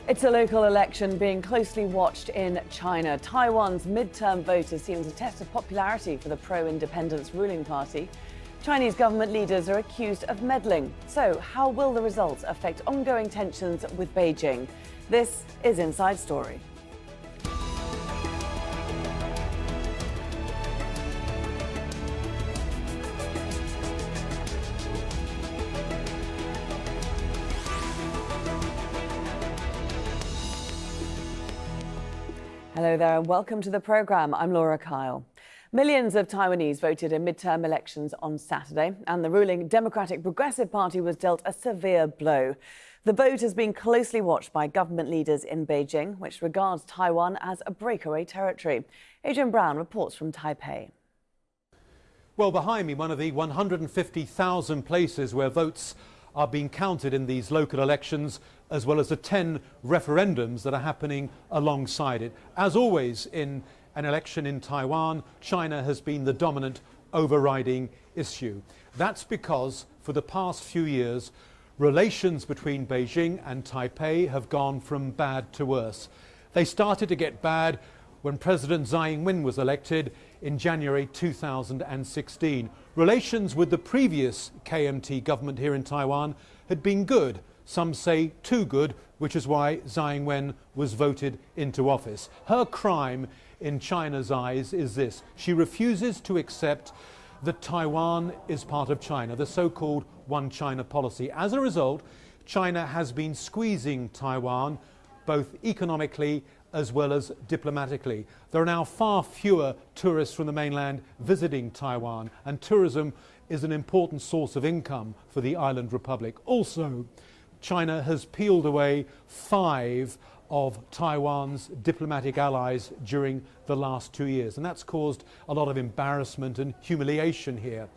It's a local election being closely watched in China. Taiwan's midterm vote is seen as a test of popularity for the pro-independence ruling party. Chinese government leaders are accused of meddling. So, how will the results affect ongoing tensions with Beijing? This is Inside Story. Hello there and welcome to the programme. I'm Laura Kyle. Millions of Taiwanese voted in midterm elections on Saturday, and the ruling Democratic Progressive Party was dealt a severe blow. The vote has been closely watched by government leaders in Beijing, which regards Taiwan as a breakaway territory. Adrian Brown reports from Taipei. Well, behind me, one of the 150,000 places where votes are being counted in these local elections, as well as the 10 referendums that are happening alongside it. As always in an election in Taiwan, China has been the dominant overriding issue. That's because for the past few years, relations between Beijing and Taipei have gone from bad to worse. They started to get bad when President ing-wen was elected in January 2016. Relations with the previous KMT government here in Taiwan had been good. Some say too good, which is why ing-wen was voted into office. Her crime in China's eyes is this: she refuses to accept that Taiwan is part of China, the so-called One China policy. As a result, China has been squeezing Taiwan both economically as well as diplomatically. There are now far fewer tourists from the mainland visiting Taiwan, and tourism is an important source of income for the island republic. Also, China has peeled away 5 of Taiwan's diplomatic allies during the last 2 years, and that's caused a lot of embarrassment and humiliation here.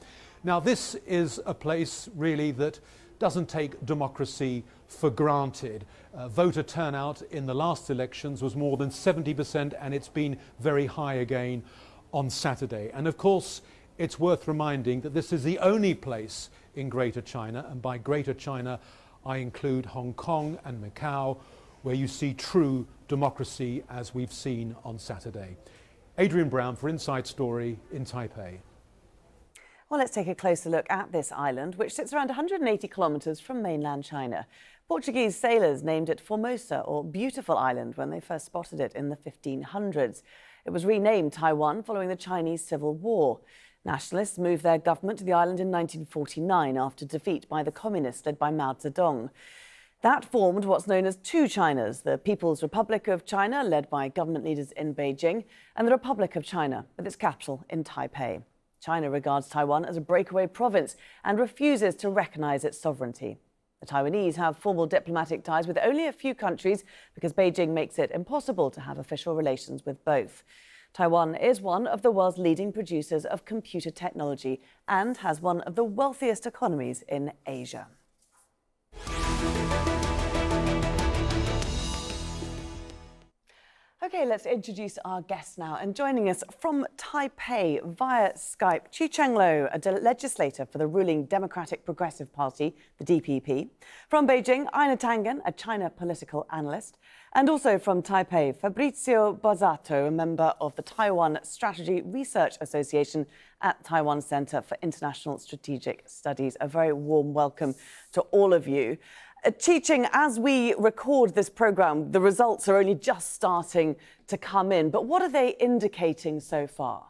Now, this is a place really that doesn't take democracy for granted. Voter turnout in the last elections was more than 70%, and it's been very high again on Saturday. And of course, it's worth reminding that this is the only place in Greater China, and by Greater China I include Hong Kong and Macau, where you see true democracy as we've seen on Saturday. Adrian Brown for Inside Story in Taipei. Well, let's take a closer look at this island, which sits around 180 kilometres from mainland China. Portuguese sailors named it Formosa, or Beautiful Island, when they first spotted it in the 1500s. It was renamed Taiwan following the Chinese Civil War. Nationalists moved their government to the island in 1949 after defeat by the communists led by Mao Zedong. That formed what's known as two Chinas: the People's Republic of China, led by government leaders in Beijing, and the Republic of China, with its capital in Taipei. China regards Taiwan as a breakaway province and refuses to recognise its sovereignty. The Taiwanese have formal diplomatic ties with only a few countries because Beijing makes it impossible to have official relations with both. Taiwan is one of the world's leading producers of computer technology and has one of the wealthiest economies in Asia. OK, let's introduce our guests now. And joining us from Taipei via Skype, Chih-Cheng Lo, a legislator for the ruling Democratic Progressive Party, the DPP. From Beijing, Einar Tangen, a China political analyst. And also from Taipei, Fabrizio Bozzato, a member of the Taiwan Strategy Research Association at Taiwan Center for International Strategic Studies. A very warm welcome to all of you. Chih-Cheng, as we record this programme, the results are only just starting to come in. But what are they indicating so far?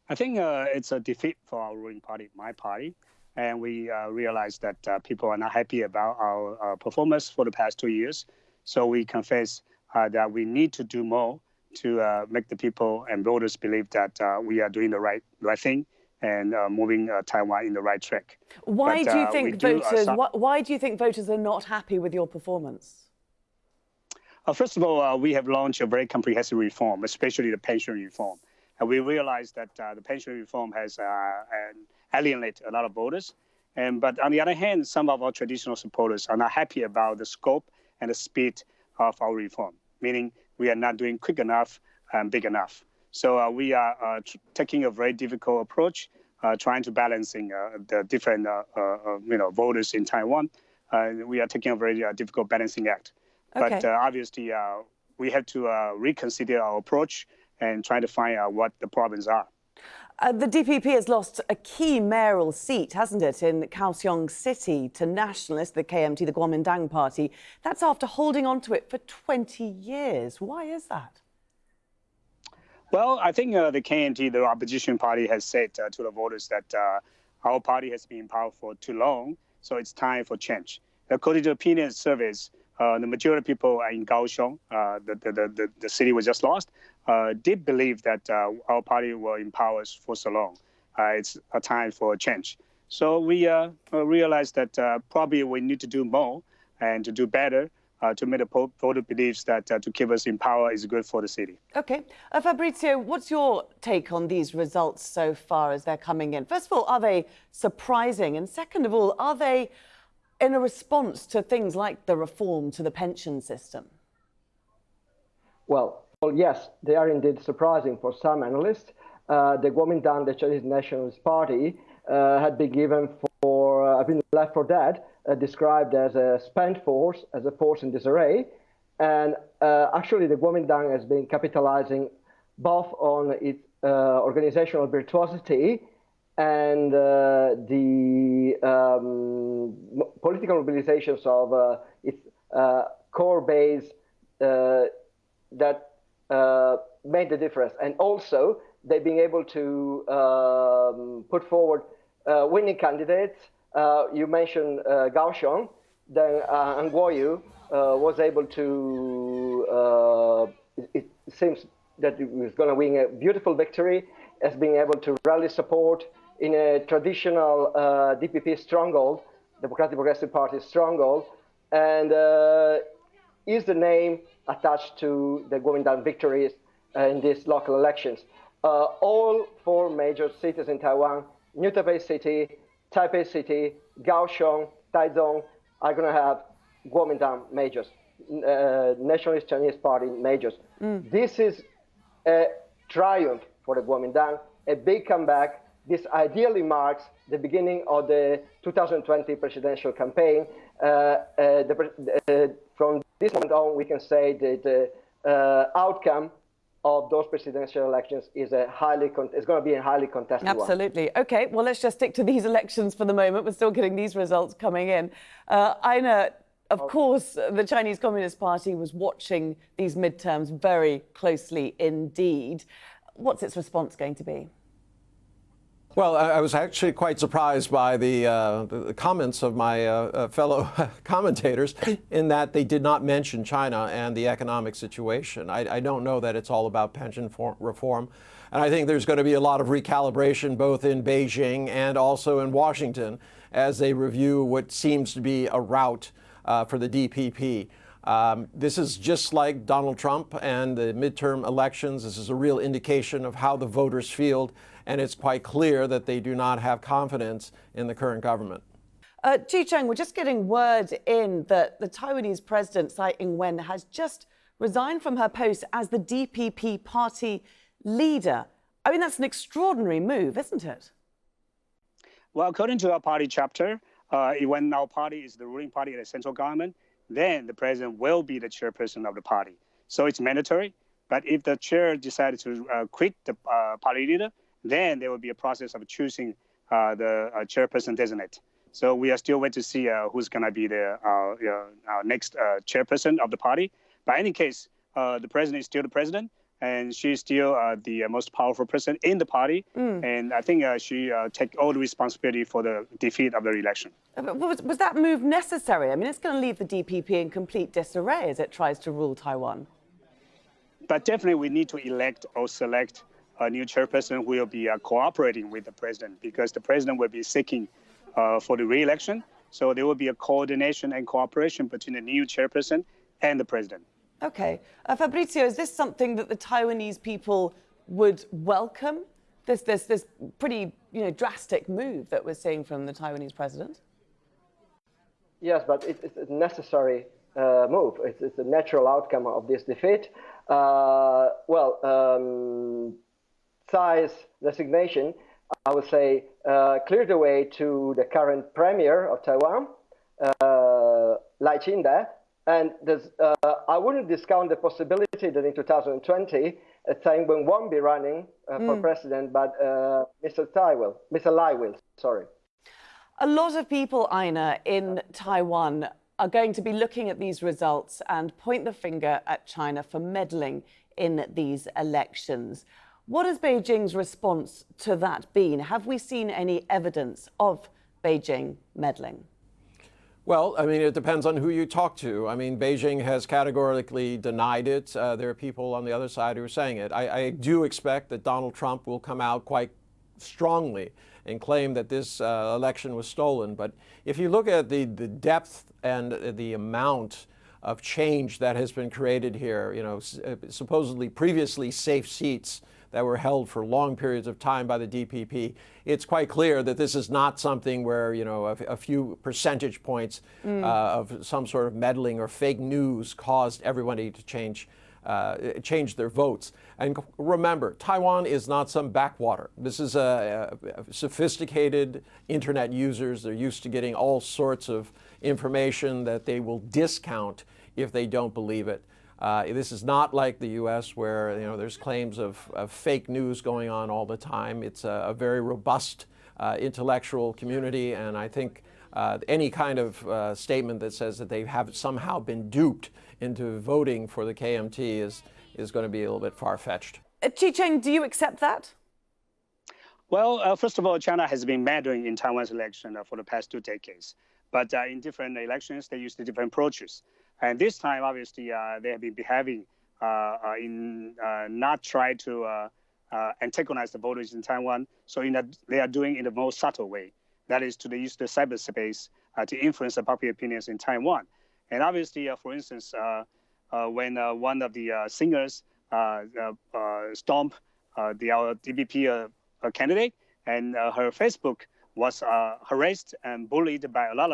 I think it's a defeat for our ruling party, my party. And we realize that people are not happy about our performance for the past 2 years. So we confess that we need to do more to make the people and voters believe that we are doing the right thing and moving Taiwan in the right track. Why do you think voters are not happy with your performance? First of all, we have launched a very comprehensive reform, especially the pension reform. And we realize that the pension reform has alienated a lot of voters. But on the other hand, some of our traditional supporters are not happy about the scope and the speed of our reform, meaning we are not doing quick enough and big enough. So we are taking a very difficult approach, trying to balancing the different voters in Taiwan. We are taking a very difficult balancing act. But obviously, we have to reconsider our approach and try to find out what the problems are. The DPP has lost a key mayoral seat, hasn't it, in Kaohsiung City to nationalists, the KMT, the Kuomintang party. That's after holding on to it for 20 years. Why is that? Well, I think the KMT, the opposition party, has said to the voters that our party has been in power for too long, so it's time for change. According to opinion surveys, the majority of people in Kaohsiung, the city was just lost, did believe that our party were in power for so long. It's a time for a change. So we realized that probably we need to do more and to do better to make the voter believes that to keep us in power is good for the city. OK. Fabrizio, what's your take on these results so far as they're coming in? First of all, are they surprising? And second of all, are they in a response to things like the reform to the pension system? Well, yes, they are indeed surprising for some analysts. The Kuomintang, the Chinese Nationalist Party, had been been left for dead, described as a spent force, as a force in disarray. And actually, the Kuomintang has been capitalizing both on its organizational virtuosity and the political mobilizations of its core base that made the difference. And also, they've been able to put forward winning candidates. You mentioned Kaohsiung, then ing-wen was able to, it seems that it was going to win a beautiful victory, as being able to rally support in a traditional DPP stronghold, Democratic Progressive Party stronghold, and is the name attached to the Kuomintang victories in these local elections. All four major cities in Taiwan, New Taipei City, Taipei City, Kaohsiung, Taichung, are going to have Kuomintang majors, Nationalist Chinese Party majors. This is a triumph for the Kuomintang, a big comeback. This ideally marks the beginning of the 2020 presidential campaign. From this moment on, we can say that the outcome of those presidential elections is it's going to be a highly contested one. Absolutely. OK, well, let's just stick to these elections for the moment. We're still getting these results coming in. Einar, of course, the Chinese Communist Party was watching these midterms very closely indeed. What's its response going to be? Well, I was actually quite surprised by the comments of my fellow commentators in that they did not mention China and the economic situation. I don't know that it's all about pension reform. And I think there's going to be a lot of recalibration both in Beijing and also in Washington as they review what seems to be a route for the DPP. This is just like Donald Trump and the midterm elections. This is a real indication of how the voters feel. And it's quite clear that they do not have confidence in the current government. Chih-Cheng, we're just getting word in that the Taiwanese president, Tsai Ing-wen, has just resigned from her post as the DPP party leader. I mean, that's an extraordinary move, isn't it? Well, according to our party chapter, when our party is the ruling party in the central government, then the president will be the chairperson of the party. So it's mandatory. But if the chair decided to quit the party leader, then there will be a process of choosing the chairperson designate. So we are still waiting to see who's going to be our next chairperson of the party. But in any case, the president is still the president, and she's still the most powerful person in the party. And I think she takes all the responsibility for the defeat of the election. Was that move necessary? I mean, it's going to leave the DPP in complete disarray as it tries to rule Taiwan. But definitely we need to elect or select a new chairperson who will be cooperating with the president, because the president will be seeking for the re-election. So there will be a coordination and cooperation between the new chairperson and the president. OK. Fabrizio, is this something that the Taiwanese people would welcome? This pretty drastic move that we're seeing from the Taiwanese president? Yes, but it's a necessary move. It's a natural outcome of this defeat. Tsai's resignation, I would say, cleared the way to the current premier of Taiwan, Lai Ching-te, And I wouldn't discount the possibility that in 2020, Tsai Ing-wen won't be running for president, but Mr. Lai will, sorry. A lot of people, Einar, in Taiwan are going to be looking at these results and point the finger at China for meddling in these elections. What has Beijing's response to that been? Have we seen any evidence of Beijing meddling? Well, I mean, it depends on who you talk to. I mean, Beijing has categorically denied it. There are people on the other side who are saying it. I do expect that Donald Trump will come out quite strongly and claim that this election was stolen. But if you look at the depth and the amount of change that has been created here, you know, supposedly previously safe seats that were held for long periods of time by the DPP, it's quite clear that this is not something where, you know, a few percentage points of some sort of meddling or fake news caused everybody to change their votes. And remember, Taiwan is not some backwater. This is sophisticated internet users. They're used to getting all sorts of information that they will discount if they don't believe it. This is not like the U.S. where, you know, there's claims of fake news going on all the time. It's a very robust intellectual community, and I think any kind of statement that says that they have somehow been duped into voting for the KMT is going to be a little bit far-fetched. Chih-Cheng, do you accept that? Well, first of all, China has been meddling in Taiwan's election for the past 2 decades. But in different elections, they use the different approaches. And this time, obviously, they have been behaving not try to antagonize the voters in Taiwan. So they are doing in the most subtle way. That is to use the cyberspace to influence the popular opinions in Taiwan. And obviously, for instance, when one of the singers stomped our DPP candidate, and her Facebook was harassed and bullied by a lot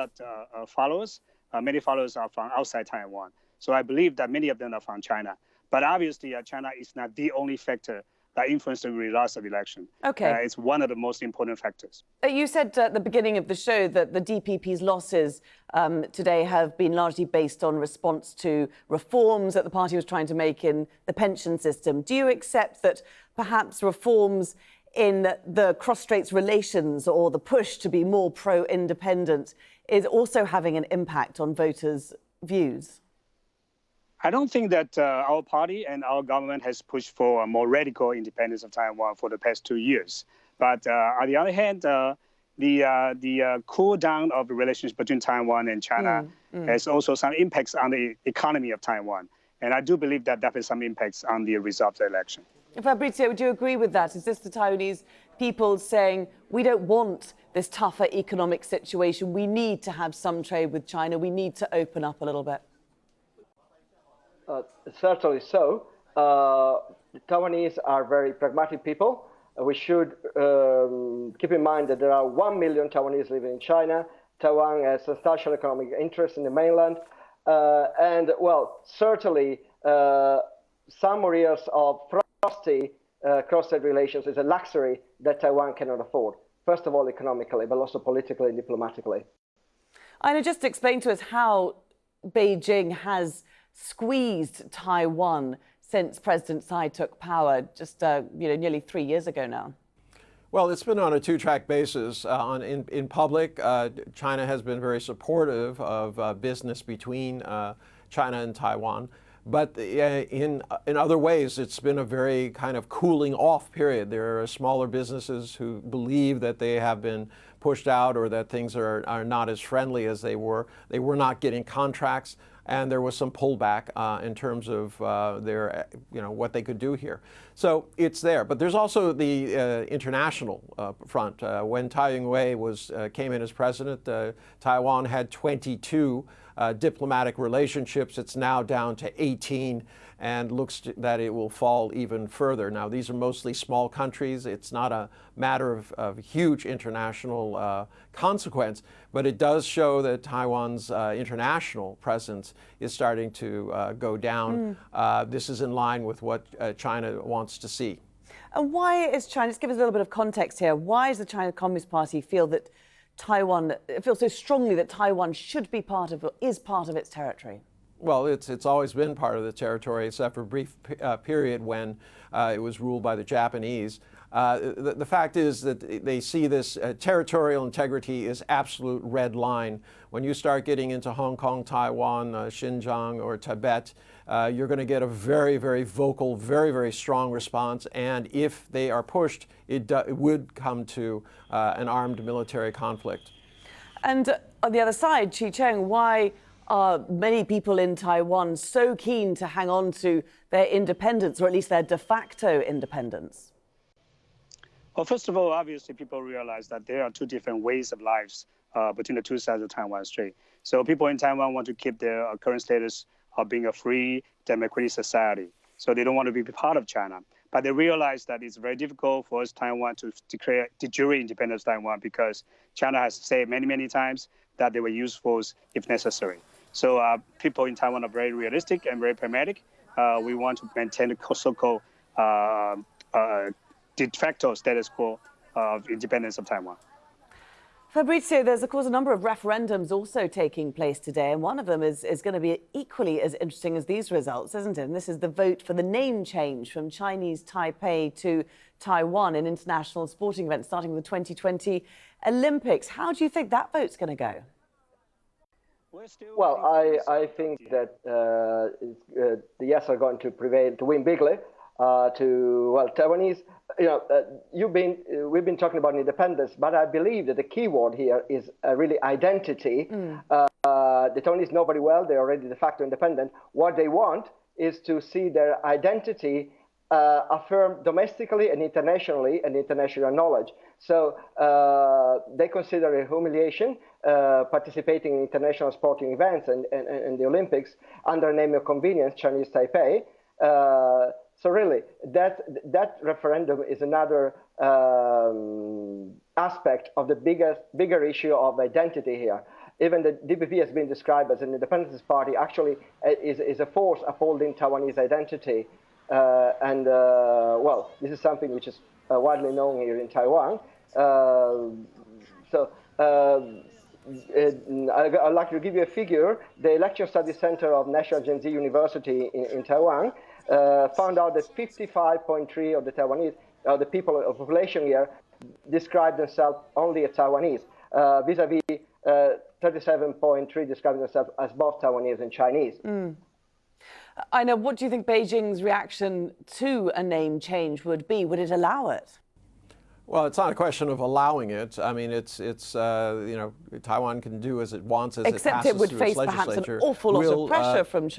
of followers. Many followers are from outside Taiwan. So I believe that many of them are from China. But obviously, China is not the only factor that influenced the results of the election. Okay. It's one of the most important factors. You said at the beginning of the show that the DPP's losses today have been largely based on response to reforms that the party was trying to make in the pension system. Do you accept that perhaps reforms in the cross-straits relations or the push to be more pro-independent is also having an impact on voters' views? I don't think that our party and our government has pushed for a more radical independence of Taiwan for the past 2 years. But on the other hand, the cool down of the relations between Taiwan and China has also some impacts on the economy of Taiwan. And I do believe that that has some impacts on the result of the election. Fabrizio, would you agree with that? Is this the Taiwanese people saying, we don't want this tougher economic situation, we need to have some trade with China, we need to open up a little bit? Certainly so. The Taiwanese are very pragmatic people. We should keep in mind that there are 1 million Taiwanese living in China. Taiwan has substantial economic interest in the mainland. And, well, certainly some areas of frosty cross-strait relations is a luxury that Taiwan cannot afford. First of all, economically, but also politically and diplomatically. Einar, just explain to us how Beijing has squeezed Taiwan since President Tsai took power just nearly 3 years ago now. Well, it's been on a two-track basis. In public, China has been very supportive of business between China and Taiwan. But in other ways, it's been a very kind of cooling off period. There are smaller businesses who believe that they have been pushed out or that things are not as friendly as they were. They were not getting contracts, and there was some pullback in terms of their, what they could do here. So it's there. But there's also the international front. When Tsai Ing-wen came in as president, Taiwan had 22 diplomatic relationships. It's now down to 18 and looks that it will fall even further. Now, these are mostly small countries. It's not a matter of huge international consequence, but it does show that Taiwan's international presence is starting to go down. This is in line with what China wants to see. And why is China, let's give us a little bit of context here, why does the China Communist Party feel that Taiwan feels so strongly that Taiwan should be is part of its territory? Well, it's always been part of the territory, except for a brief period when it was ruled by the Japanese. The fact is that they see this territorial integrity is absolute red line. When you start getting into Hong Kong, Taiwan, Xinjiang, or Tibet, you're going to get a very, very vocal, very, very strong response. And if they are pushed, it would come to an armed military conflict. And on the other side, Chih-Cheng, why are many people in Taiwan so keen to hang on to their independence, or at least their de facto independence? Well, first of all, obviously, people realize that there are two different ways of lives between the two sides of Taiwan Strait. So people in Taiwan want to keep their current status of being a free, democratic society. So they don't want to be part of China. But they realize that it's very difficult for us, Taiwan, to declare de jure independence of Taiwan because China has said many, many times that they will use force if necessary. So people in Taiwan are very realistic and very pragmatic. We want to maintain the so-called de facto status quo of independence of Taiwan. Fabrizio, there's, of course, a number of referendums also taking place today, and one of them is going to be equally as interesting as these results, isn't it? And this is the vote for the name change from Chinese Taipei to Taiwan in international sporting events starting with the 2020 Olympics. How do you think that vote's going to go? Well, I think that the yes are going to prevail, to win bigly. Taiwanese, we've been talking about independence, but I believe that the key word here is really identity. The Taiwanese know very well they're already de facto independent. What they want is to see their identity affirmed domestically and internationally, and international knowledge. So they consider it humiliation participating in international sporting events and the Olympics under the name of convenience, Chinese Taipei. So really, that referendum is another aspect of the bigger issue of identity here. Even the DPP has been described as an independence party, actually is a force upholding Taiwanese identity. This is something which is widely known here in Taiwan. I'd like to give you a figure. The Election Study Center of National Gen Z University in Taiwan found out that 55.3% of the Taiwanese, the people of population here, describe themselves only as Taiwanese, vis-a-vis 37.3% describe themselves as both Taiwanese and Chinese. Einar, what do you think Beijing's reaction to a name change would be? Would it allow it? Well, it's not a question of allowing it. I mean, Taiwan can do as it wants as Except it passes it would through face its perhaps legislature. an awful lot of pressure from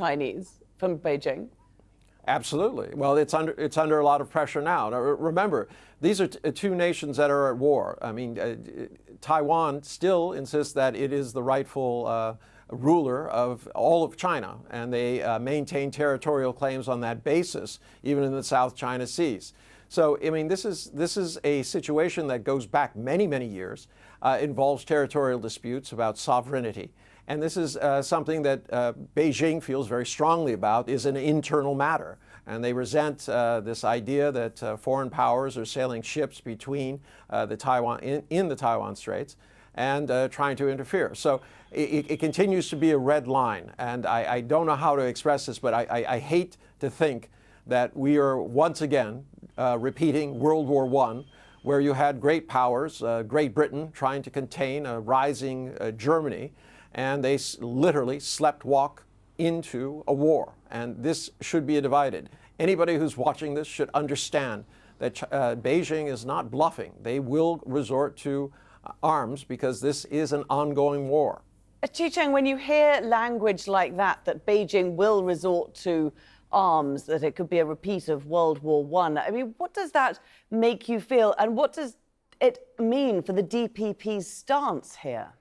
Beijing. Absolutely. Well, it's under a lot of pressure now. Now, remember, these are two nations that are at war. I mean, Taiwan still insists that it is the rightful ruler of all of China, and they maintain territorial claims on that basis, even in the South China Seas. So, I mean, this is a situation that goes back many, many years, involves territorial disputes about sovereignty. And this is something that Beijing feels very strongly about, is an internal matter. And they resent this idea that foreign powers are sailing ships between the Taiwan in the Taiwan Straits and trying to interfere. So it continues to be a red line. And I don't know how to express this, but I hate to think that we are once again repeating World War I, where you had great powers, Great Britain trying to contain a rising Germany, and they literally sleptwalk into a war. And this should be divided. Anybody who's watching this should understand that Beijing is not bluffing. They will resort to arms because this is an ongoing war. Chih-Cheng, when you hear language like that Beijing will resort to arms, that it could be a repeat of World War I mean, what does that make you feel, and what does it mean for the DPP's stance here?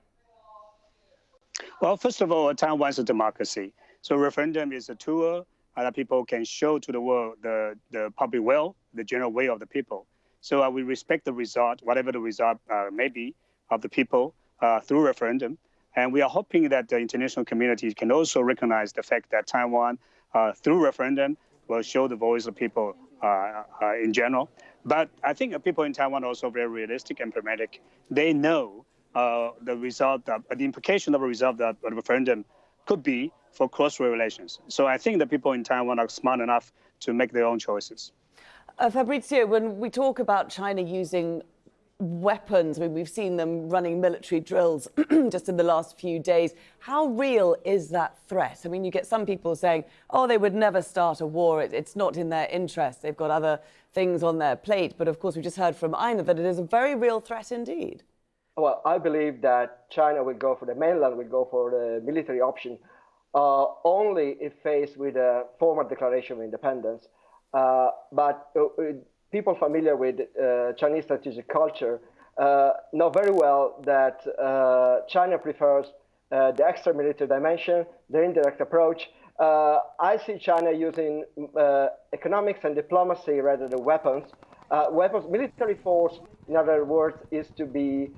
Well, first of all, Taiwan is a democracy. So referendum is a tool that people can show to the world the public will, the general will of the people. So we respect the result, whatever the result may be, of the people through referendum. And we are hoping that the international community can also recognize the fact that Taiwan, through referendum, will show the voice of people in general. But I think people in Taiwan are also very realistic and pragmatic. They know the result, the implication of a result of the referendum could be for cross-strait relations. So I think the people in Taiwan are smart enough to make their own choices. Fabrizio, when we talk about China using weapons, I mean, we've seen them running military drills just in the last few days. How real is that threat? I mean, you get some people saying, oh, they would never start a war. It's not in their interest. They've got other things on their plate. But of course, we just heard from Einar that it is a very real threat indeed. Well, I believe that China will go for the mainland, will go for the military option only if faced with a formal declaration of independence. But people familiar with Chinese strategic culture know very well that China prefers the extra military dimension, the indirect approach. I see China using economics and diplomacy rather than weapons. Military force, in other words, is to be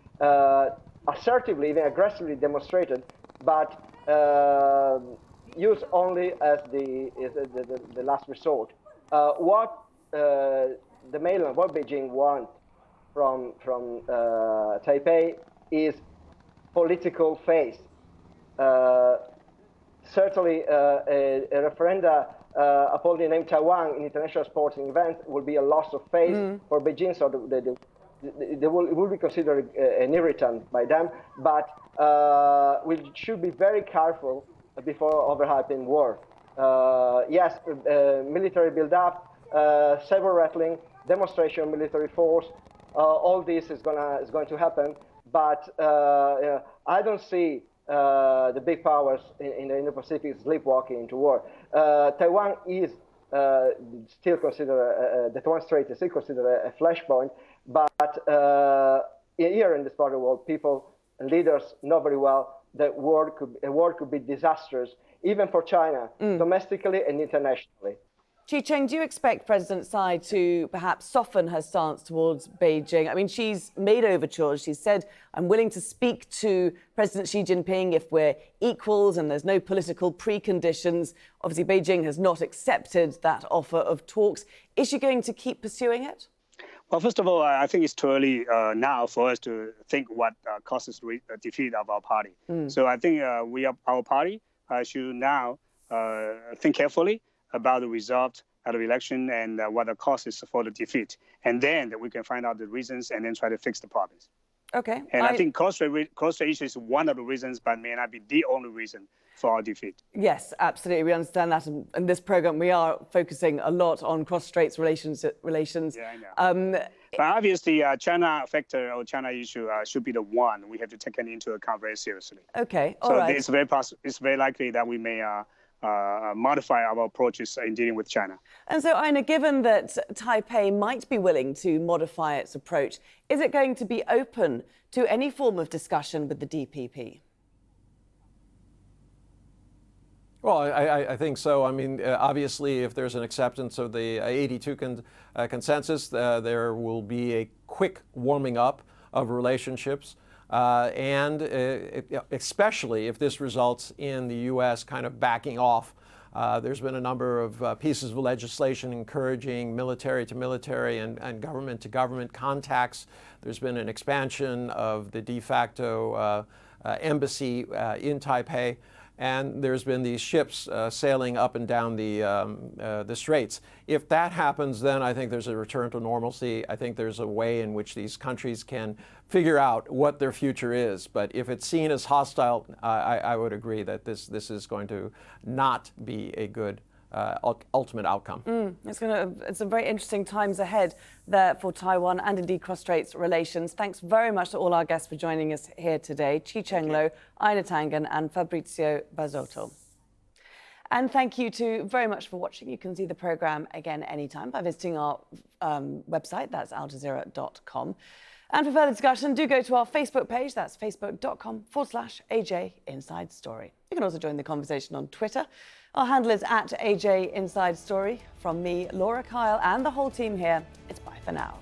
assertively, even aggressively demonstrated, but used only as the last resort. What the mainland, what Beijing wants from Taipei is political face. Certainly, a referenda upon the name Taiwan in international sporting events will be a loss of face for Beijing, so it will be considered an irritant by them. But we should be very careful before overhyping war. Yes, military build-up, saber rattling, demonstration of military force, all this is going to happen. But I don't see the big powers in the Indo-Pacific sleepwalking into war. Taiwan is still considered, the Taiwan Strait is still considered a flashpoint, but here in this part of the world, people and leaders know very well that a war could be disastrous, even for China, domestically and internationally. Chih-Cheng, do you expect President Tsai to perhaps soften her stance towards Beijing? I mean, she's made overtures. She said, I'm willing to speak to President Xi Jinping if we're equals and there's no political preconditions. Obviously, Beijing has not accepted that offer of talks. Is she going to keep pursuing it? Well, first of all, I think it's too early now for us to think what causes the defeat of our party. So I think our party should now think carefully about the result of the election and what the causes for the defeat. And then we can find out the reasons and then try to fix the problems. Okay. And I think cross-strait issue is one of the reasons, but may not be the only reason for our defeat. Yes, absolutely. We understand that. In this program, we are focusing a lot on cross-strait relations. Yeah, I know. But obviously, China factor or China issue should be the one we have to take into account very seriously. Okay, all right. It's very likely that we may modify our approaches in dealing with China. And so, Einar, given that Taipei might be willing to modify its approach, is it going to be open to any form of discussion with the DPP? Well, I think so. I mean, obviously, if there's an acceptance of the 82 consensus, there will be a quick warming up of relationships. And especially if this results in the U.S. kind of backing off. There's been a number of pieces of legislation encouraging military to military and government to government contacts. There's been an expansion of the de facto embassy in Taipei. And there's been these ships sailing up and down the straits. If that happens, then I think there's a return to normalcy. I think there's a way in which these countries can figure out what their future is. But if it's seen as hostile, I would agree that this is going to not be a good ultimate outcome. It's a very interesting times ahead there for Taiwan and indeed cross-strait relations. Thanks very much to all our guests for joining us here today. Chih-Cheng Lo, Einar Tangen and Fabrizio Bozzato. And thank you very much for watching. You can see the programme again anytime by visiting our website, that's aljazeera.com. And for further discussion, do go to our Facebook page, that's facebook.com/AJ Inside Story. You can also join the conversation on Twitter. Our handle is @AJ Inside Story. From me, Laura Kyle, and the whole team here, it's bye for now.